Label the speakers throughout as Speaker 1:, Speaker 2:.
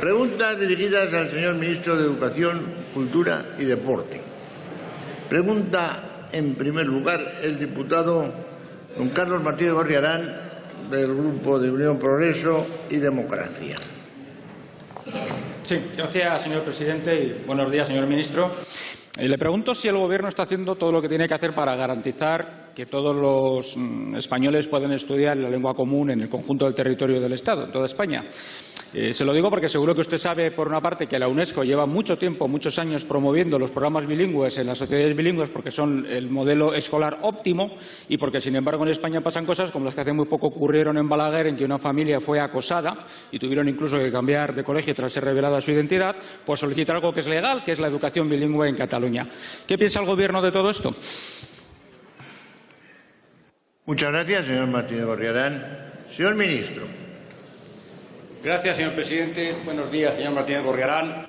Speaker 1: Preguntas dirigidas al señor Ministro de Educación, Cultura y Deporte. Pregunta, en primer lugar, el diputado don Carlos Martínez Gorriarán, del Grupo de Unión Progreso y Democracia.
Speaker 2: Sí, gracias, señor presidente, y buenos días, señor ministro. Le pregunto si el Gobierno está haciendo todo lo que tiene que hacer para garantizar que todos los españoles puedan estudiar la lengua común en el conjunto del territorio del Estado, en toda España. Se lo digo porque seguro que usted sabe, por una parte, que la UNESCO lleva mucho tiempo, muchos años, promoviendo los programas bilingües en las sociedades bilingües porque son el modelo escolar óptimo y porque, sin embargo, en España pasan cosas como las que hace muy poco ocurrieron en Balaguer, en que una familia fue acosada y tuvieron incluso que cambiar de colegio tras ser revelada su identidad por solicitar algo que es legal, que es la educación bilingüe en Cataluña. ¿Qué piensa el Gobierno de todo esto?
Speaker 1: Muchas gracias, señor Martínez Gorriarán. Señor ministro.
Speaker 3: Gracias, señor presidente. Buenos días, señor Martínez Gorriarán.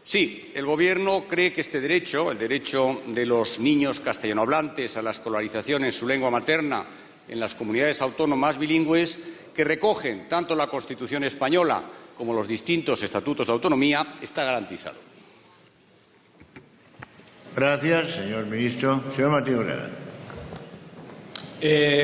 Speaker 3: Sí, el Gobierno cree que este derecho, el derecho de los niños castellanohablantes a la escolarización en su lengua materna en las comunidades autónomas bilingües, que recogen tanto la Constitución española como los distintos estatutos de autonomía, está garantizado.
Speaker 1: Gracias, señor ministro. Señor Martínez Gorriarán.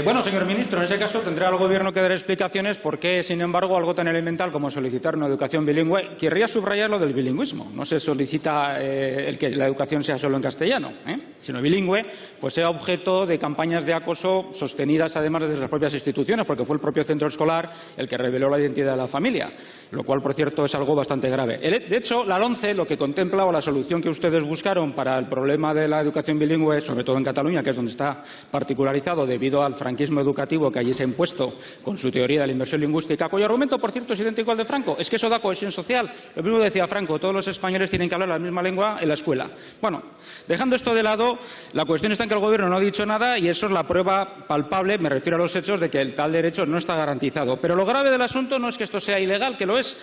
Speaker 2: Bueno, señor ministro, en ese caso tendrá el Gobierno que dar explicaciones por qué, sin embargo, algo tan elemental como solicitar una educación bilingüe, querría subrayar lo del bilingüismo. No se solicita el que la educación sea solo en castellano, sino bilingüe, pues sea objeto de campañas de acoso sostenidas además desde las propias instituciones, porque fue el propio centro escolar el que reveló la identidad de la familia, lo cual, por cierto, es algo bastante grave. De hecho, la LOMCE lo que contempla, o la solución que ustedes buscaron para el problema de la educación bilingüe, sobre todo en Cataluña, que es donde está particularizado debido al franquismo educativo que allí se ha impuesto con su teoría de la inversión lingüística, cuyo argumento, por cierto, es idéntico al de Franco. Es que eso da cohesión social. Lo mismo decía Franco, todos los españoles tienen que hablar la misma lengua en la escuela. Bueno, dejando esto de lado, la cuestión está en que el Gobierno no ha dicho nada y eso es la prueba palpable, me refiero a los hechos, de que el tal derecho no está garantizado. Pero lo grave del asunto no es que esto sea ilegal, que lo es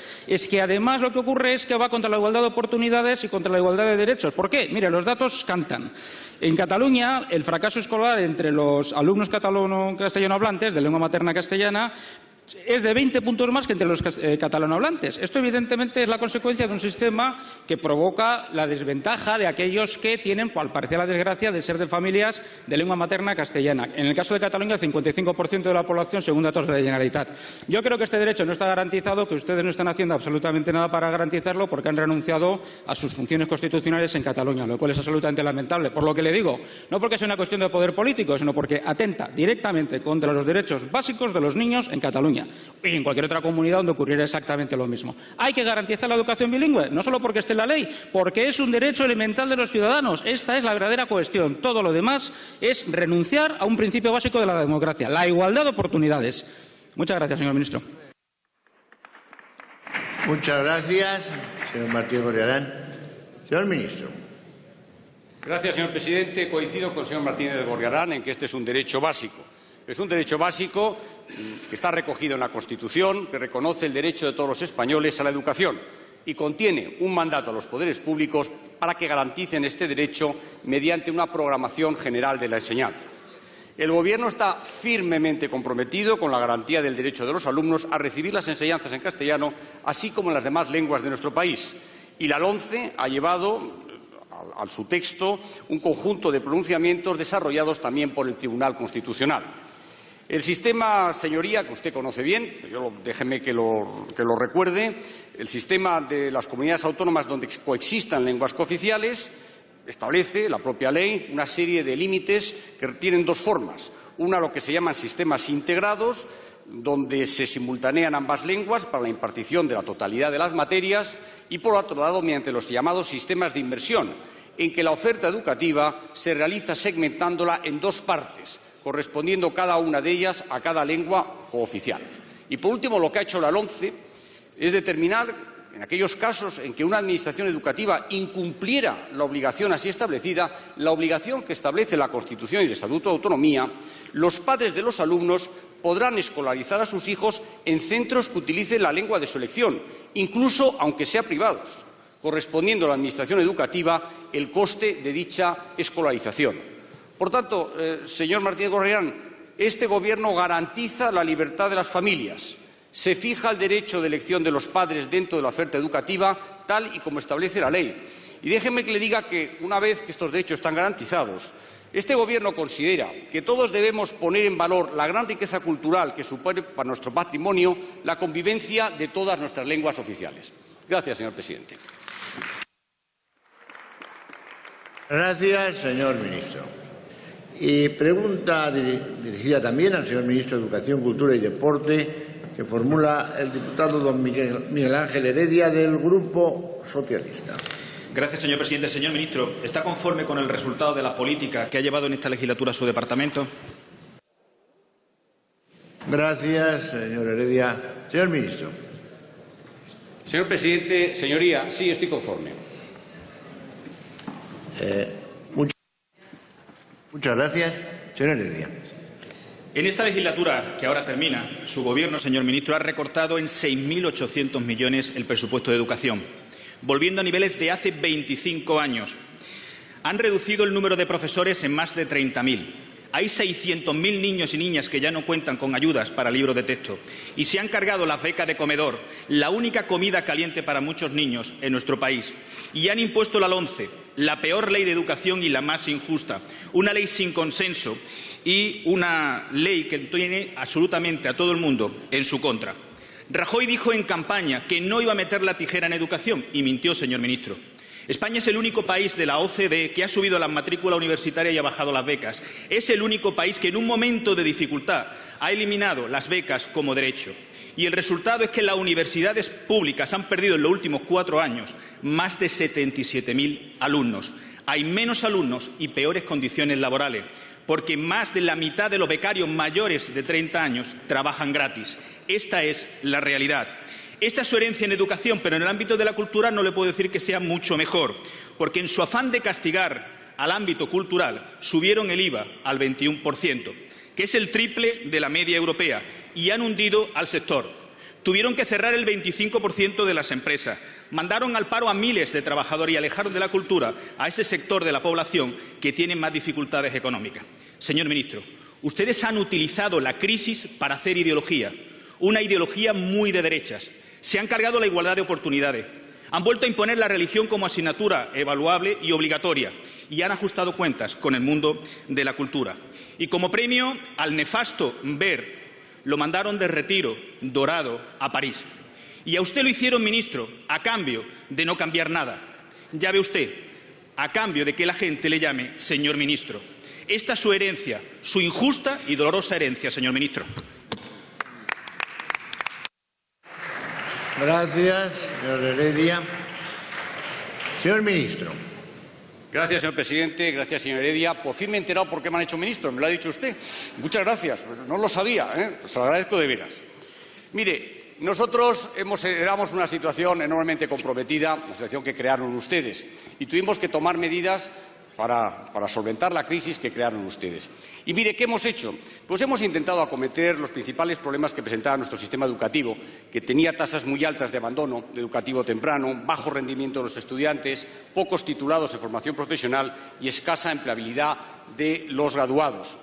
Speaker 2: que además lo que ocurre es que va contra la igualdad de oportunidades y contra la igualdad de derechos. ¿Por qué? Mire, los datos cantan. En Cataluña, el fracaso escolar entre los alumnos castellanohablantes de lengua materna castellana es de 20 puntos más que entre los catalanohablantes. Esto, evidentemente, es la consecuencia de un sistema que provoca la desventaja de aquellos que tienen, al parecer, la desgracia de ser de familias de lengua materna castellana. En el caso de Cataluña, el 55% de la población, según datos de la Generalitat. Yo creo que este derecho no está garantizado, que ustedes no están haciendo absolutamente nada para garantizarlo, porque han renunciado a sus funciones constitucionales en Cataluña, lo cual es absolutamente lamentable. Por lo que le digo, no porque sea una cuestión de poder político, sino porque atenta directamente contra los derechos básicos de los niños en Cataluña y en cualquier otra comunidad donde ocurriera exactamente lo mismo. Hay que garantizar la educación bilingüe, no solo porque esté en la ley, porque es un derecho elemental de los ciudadanos. Esta es la verdadera cuestión. Todo lo demás es renunciar a un principio básico de la democracia, la igualdad de oportunidades. Muchas gracias, señor ministro.
Speaker 1: Muchas gracias, señor Martínez Gorriarán. Señor ministro.
Speaker 3: Gracias, señor presidente. Coincido con el señor Martínez de Gorriarán en que este es un derecho básico. Es un derecho básico que está recogido en la Constitución, que reconoce el derecho de todos los españoles a la educación y contiene un mandato a los poderes públicos para que garanticen este derecho mediante una programación general de la enseñanza. El Gobierno está firmemente comprometido con la garantía del derecho de los alumnos a recibir las enseñanzas en castellano, así como en las demás lenguas de nuestro país. Y la LOMCE ha llevado a su texto un conjunto de pronunciamientos desarrollados también por el Tribunal Constitucional. El sistema, señoría, que usted conoce bien, déjeme que lo recuerde, el sistema de las comunidades autónomas donde coexistan lenguas cooficiales establece, la propia ley, una serie de límites que tienen dos formas. Una, lo que se llaman sistemas integrados, donde se simultanean ambas lenguas para la impartición de la totalidad de las materias, y, por otro lado, mediante los llamados sistemas de inmersión, en que la oferta educativa se realiza segmentándola en dos partes, correspondiendo cada una de ellas a cada lengua cooficial. Y, por último, lo que ha hecho la LOMCE es determinar, en aquellos casos en que una administración educativa incumpliera la obligación así establecida, la obligación que establece la Constitución y el Estatuto de Autonomía, los padres de los alumnos podrán escolarizar a sus hijos en centros que utilicen la lengua de su elección, incluso aunque sean privados, correspondiendo a la Administración educativa el coste de dicha escolarización. Por tanto, señor Martínez Gorriarán, este Gobierno garantiza la libertad de las familias, Se fija el derecho de elección de los padres dentro de la oferta educativa, tal y como establece la ley. Y déjeme que le diga que, una vez que estos derechos están garantizados, este Gobierno considera que todos debemos poner en valor la gran riqueza cultural que supone para nuestro patrimonio la convivencia de todas nuestras lenguas oficiales. Gracias, señor presidente.
Speaker 1: Gracias, señor ministro. Y pregunta dirigida también al señor ministro de Educación, Cultura y Deporte, que formula el diputado don Miguel Ángel Heredia, del Grupo Socialista.
Speaker 4: Gracias, señor presidente. Señor ministro, ¿está conforme con el resultado de la política que ha llevado en esta legislatura su departamento?
Speaker 1: Gracias, señor Heredia. Señor ministro.
Speaker 3: Señor presidente, señoría, sí, estoy conforme.
Speaker 1: Muchas gracias. Señor Heredia.
Speaker 4: En esta legislatura que ahora termina, su Gobierno, señor ministro, ha recortado en 6.800 millones el presupuesto de educación, volviendo a niveles de hace 25 años. Han reducido el número de profesores en más de 30.000. Hay 600.000 niños y niñas que ya no cuentan con ayudas para libros de texto. Y se han cargado las becas de comedor, la única comida caliente para muchos niños en nuestro país. Y han impuesto la LOMCE, la peor ley de educación y la más injusta. Una ley sin consenso y una ley que tiene absolutamente a todo el mundo en su contra. Rajoy dijo en campaña que no iba a meter la tijera en educación y mintió, señor ministro. España es el único país de la OCDE que ha subido la matrícula universitaria y ha bajado las becas. Es el único país que en un momento de dificultad ha eliminado las becas como derecho. Y el resultado es que las universidades públicas han perdido en los últimos 4 años más de 77.000 alumnos. Hay menos alumnos y peores condiciones laborales, porque más de la mitad de los becarios mayores de 30 años trabajan gratis. Esta es la realidad. Esta es su herencia en educación, pero en el ámbito de la cultura no le puedo decir que sea mucho mejor, porque en su afán de castigar al ámbito cultural subieron el IVA al 21%, que es el triple de la media europea, y han hundido al sector. Tuvieron que cerrar el 25% de las empresas, mandaron al paro a miles de trabajadores y alejaron de la cultura a ese sector de la población que tiene más dificultades económicas. Señor ministro, ustedes han utilizado la crisis para hacer ideología, una ideología muy de derechas. Se han cargado la igualdad de oportunidades, han vuelto a imponer la religión como asignatura evaluable y obligatoria y han ajustado cuentas con el mundo de la cultura. Y como premio al nefasto ver, lo mandaron de retiro dorado a París. Y a usted lo hicieron, ministro, a cambio de no cambiar nada. Ya ve usted, a cambio de que la gente le llame señor ministro. Esta es su herencia, su injusta y dolorosa herencia, señor ministro.
Speaker 1: Gracias, señor Heredia. Señor ministro.
Speaker 3: Gracias, señor presidente. Gracias, señor Heredia. Por fin me he enterado por qué me han hecho ministro. Me lo ha dicho usted. Muchas gracias. No lo sabía, ¿eh? Pues se lo agradezco de veras. Mire, nosotros éramos una situación enormemente comprometida, la situación que crearon ustedes, y tuvimos que tomar medidas para solventar la crisis que crearon ustedes. Y mire, ¿qué hemos hecho? Pues hemos intentado acometer los principales problemas que presentaba nuestro sistema educativo, que tenía tasas muy altas de abandono educativo temprano, bajo rendimiento de los estudiantes, pocos titulados en formación profesional y escasa empleabilidad de los graduados.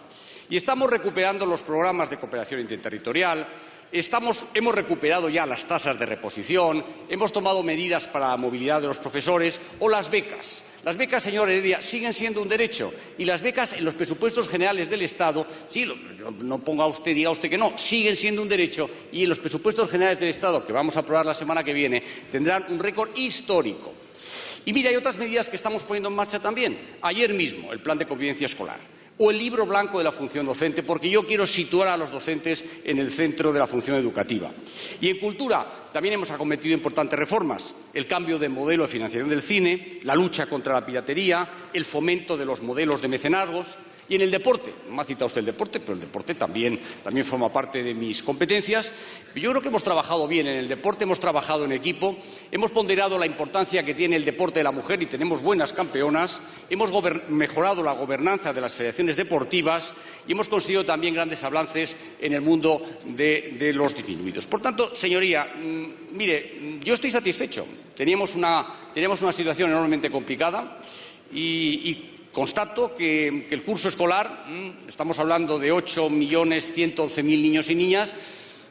Speaker 3: Y estamos recuperando los programas de cooperación interterritorial, hemos recuperado ya las tasas de reposición, hemos tomado medidas para la movilidad de los profesores o las becas. Las becas, señor Heredia, siguen siendo un derecho y las becas en los presupuestos generales del Estado, sí, no ponga usted, diga usted que no, siguen siendo un derecho y en los presupuestos generales del Estado, que vamos a aprobar la semana que viene, tendrán un récord histórico. Y mire, hay otras medidas que estamos poniendo en marcha también. Ayer mismo, el Plan de Convivencia Escolar o el Libro Blanco de la Función Docente, porque yo quiero situar a los docentes en el centro de la función educativa. Y en cultura también hemos acometido importantes reformas, el cambio de modelo de financiación del cine, la lucha contra la piratería, el fomento de los modelos de mecenazgos. Y en el deporte, no me ha citado usted el deporte, pero el deporte también forma parte de mis competencias. Yo creo que hemos trabajado bien en el deporte, hemos trabajado en equipo, hemos ponderado la importancia que tiene el deporte de la mujer y tenemos buenas campeonas, hemos mejorado la gobernanza de las federaciones deportivas y hemos conseguido también grandes avances en el mundo de los disminuidos. Por tanto, señoría, mire, yo estoy satisfecho. Teníamos una situación enormemente complicada y constato que el curso escolar, estamos hablando de 8.111.000 niños y niñas,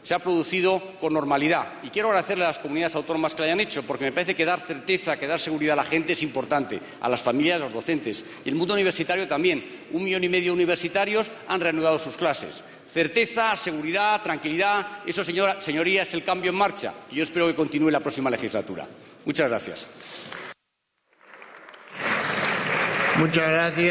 Speaker 3: se ha producido con normalidad. Y quiero agradecerle a las comunidades autónomas que lo hayan hecho, porque me parece que dar certeza, que dar seguridad a la gente es importante, a las familias, a los docentes. Y el mundo universitario también. 1,5 millones de universitarios han reanudado sus clases. Certeza, seguridad, tranquilidad, eso, señorías, es el cambio en marcha, y yo espero que continúe la próxima legislatura. Muchas gracias.
Speaker 1: Muchas gracias.